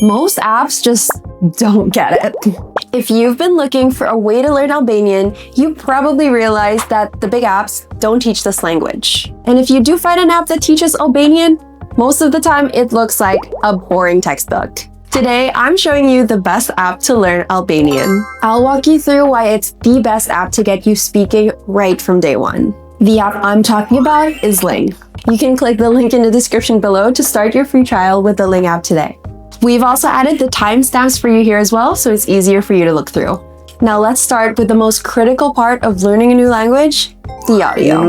Most apps just don't get it. If you've been looking for a way to learn Albanian, you probably realize that the big apps don't teach this language. And if you do find an app that teaches Albanian, most of the time it looks like a boring textbook. Today, I'm showing you the best app to learn Albanian. I'll walk you through why it's the best app to get you speaking right from day one. The app I'm talking about is Ling. You can click the link in the description below to start your free trial with the Ling app today. We've also added the timestamps for you here as well, so it's easier for you to look through. Now let's start with the most critical part of learning a new language, the audio.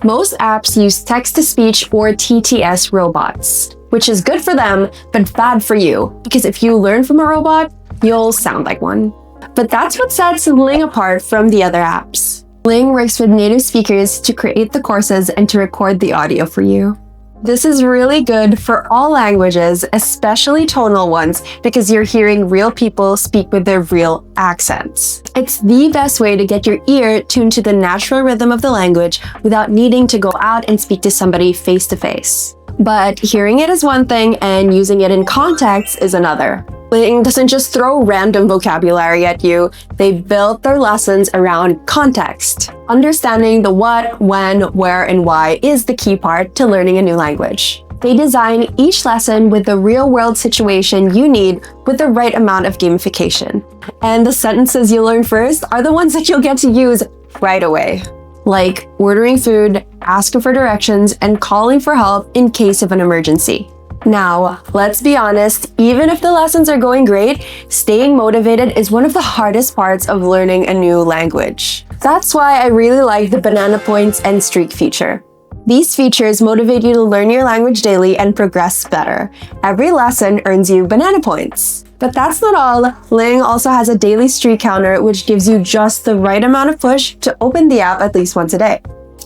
Most apps use text-to-speech or TTS robots, which is good for them, but bad for you, because if you learn from a robot, you'll sound like one. But that's what sets Ling apart from the other apps. Ling works with native speakers to create the courses and to record the audio for you. This is really good for all languages, especially tonal ones, because you're hearing real people speak with their real accents. It's the best way to get your ear tuned to the natural rhythm of the language without needing to go out and speak to somebody face to face. But hearing it is one thing and using it in context is another. Ling doesn't just throw random vocabulary at you, they built their lessons around context. Understanding the what, when, where, and why is the key part to learning a new language. They design each lesson with the real-world situation you need with the right amount of gamification. And the sentences you learn first are the ones that you'll get to use right away. Like ordering food, asking for directions, and calling for help in case of an emergency. Now, let's be honest, even if the lessons are going great, staying motivated is one of the hardest parts of learning a new language. That's why I really like the banana points and streak feature. These features motivate you to learn your language daily and progress better. Every lesson earns you banana points. But that's not all. Ling also has a daily streak counter, which gives you just the right amount of push to open the app at least once a day.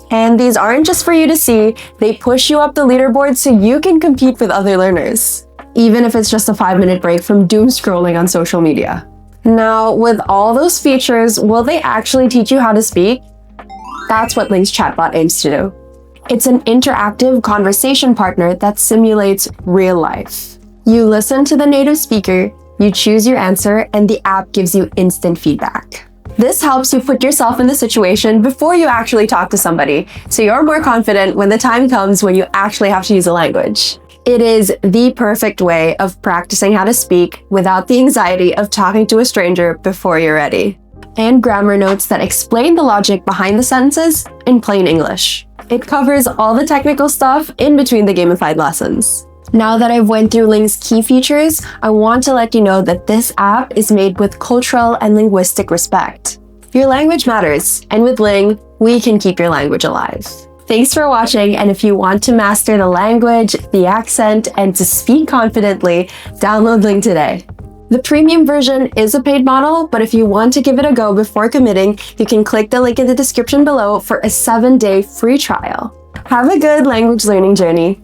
And these aren't just for you to see, they push you up the leaderboard so you can compete with other learners, even if it's just a 5-minute break from doom scrolling on social media. Now, with all those features, will they actually teach you how to speak? That's what Ling's Chatbot aims to do. It's an interactive conversation partner that simulates real life. You listen to the native speaker, you choose your answer, and the app gives you instant feedback. This helps you put yourself in the situation before you actually talk to somebody, so you're more confident when the time comes when you actually have to use a language. It is the perfect way of practicing how to speak without the anxiety of talking to a stranger before you're ready. And grammar notes that explain the logic behind the sentences in plain English. It covers all the technical stuff in between the gamified lessons. Now that I've went through Ling's key features, I want to let you know that this app is made with cultural and linguistic respect. Your language matters, and with Ling, we can keep your language alive. Thanks for watching, and if you want to master the language, the accent, and to speak confidently, download Ling today. The premium version is a paid model, but if you want to give it a go before committing, you can click the link in the description below for a 7-day free trial. Have a good language learning journey.